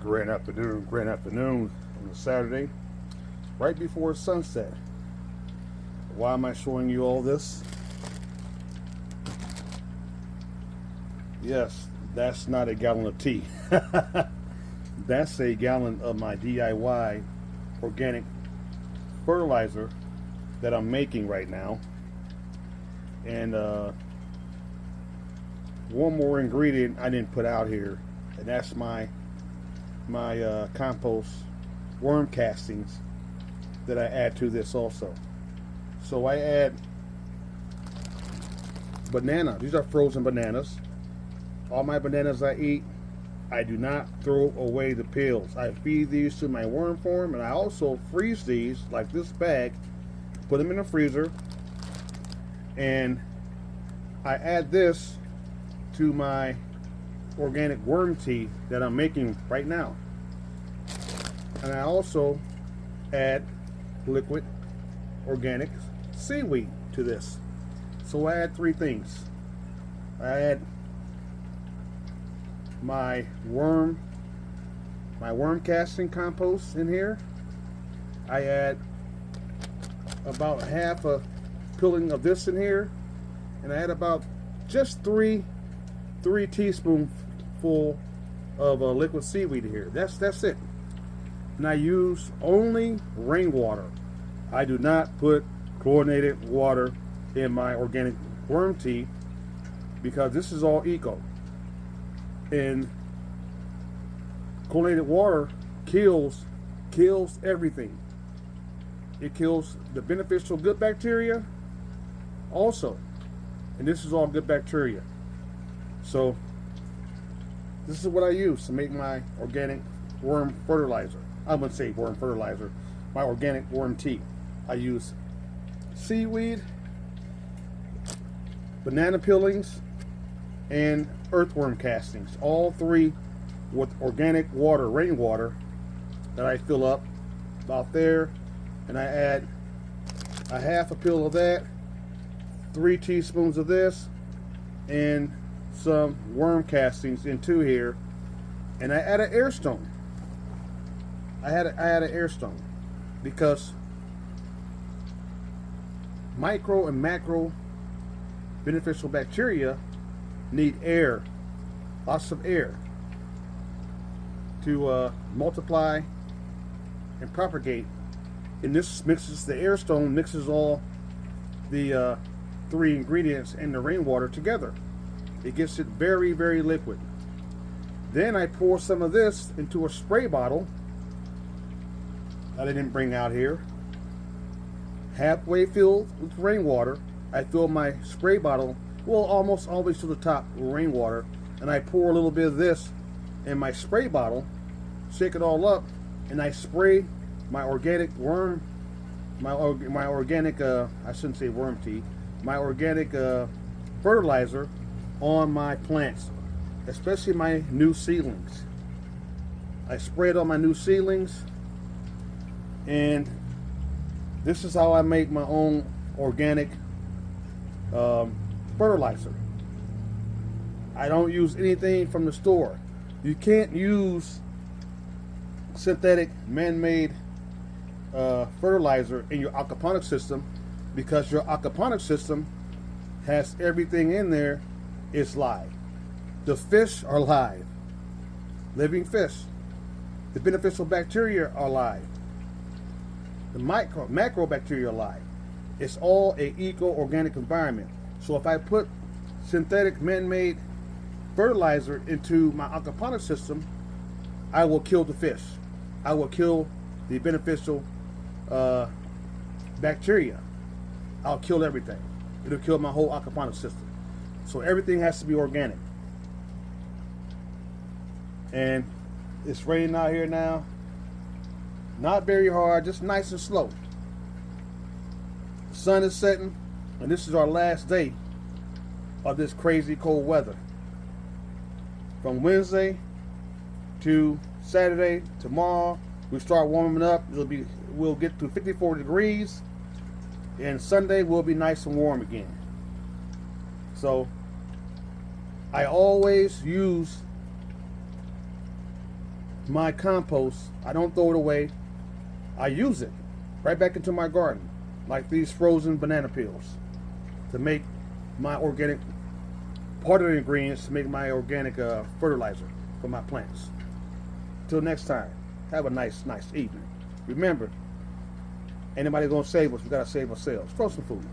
Grand afternoon on a Saturday, right before sunset. Why am I showing you all this? Yes, that's not a gallon of tea. That's a gallon of my DIY organic fertilizer that I'm making right now. And one more ingredient I didn't put out here, and that's my compost worm castings that I add to this also. So I add banana. These are frozen bananas. All my bananas I eat, I do not throw away the peels. I feed these to my worm farm, and I also freeze these, like this bag, put them in the freezer, and I add this to my organic worm tea that I'm making right now. And I also add liquid organic seaweed to this. So I add three things. I add my worm casting compost in here. I add about half a peeling of this in here, and I add about just three teaspoonful of liquid seaweed here. That's it. And I use only rainwater. I do not put chlorinated water in my organic worm tea because this is all eco. And chlorinated water kills everything. It kills the beneficial good bacteria also. And this is all good bacteria. So this is what I use to make my organic worm fertilizer. I wouldn't say worm fertilizer, my organic worm tea. I use seaweed, banana peelings, and earthworm castings. All three with organic water, rainwater, that I fill up about there. And I add a half a pill of that, 3 teaspoons of this, and some worm castings into here. And I add an air stone. I add an air stone because micro and macro beneficial bacteria need air, lots of air, to multiply and propagate. And this mixes, the air stone mixes all the 3 ingredients and the rainwater together. It gets it very, very liquid. Then I pour some of this into a spray bottle that I didn't bring out here. Halfway filled with rainwater. I fill my spray bottle, well, almost always to the top with rainwater, and I pour a little bit of this in my spray bottle, shake it all up, and I spray my organic worm, my organic, I shouldn't say worm tea, my organic fertilizer on my plants, especially my new seedlings. I spray it on my new seedlings, and this is how I make my own organic fertilizer. I don't use anything from the store. You can't use synthetic man-made fertilizer in your aquaponics system because your aquaponics system has everything in there. It's live. The fish are live. Living fish. The beneficial bacteria are live. The macro bacteria are live. It's all a eco-organic environment. So if I put synthetic man-made fertilizer into my aquaponics system, I will kill the fish. I will kill the beneficial bacteria. I'll kill everything. It'll kill my whole aquaponics system. So everything has to be organic. And it's raining out here now. Not very hard, just nice and slow. The sun is setting, and this is our last day of this crazy cold weather. From Wednesday to Saturday, tomorrow, we start warming up. We'll get to 54 degrees, and Sunday will be nice and warm again. So I always use my compost, I don't throw it away. I use it right back into my garden, like these frozen banana peels, to make my organic, part of the ingredients to make my organic fertilizer for my plants. Till next time, have a nice evening. Remember, anybody gonna save us, we gotta save ourselves. Throw some food.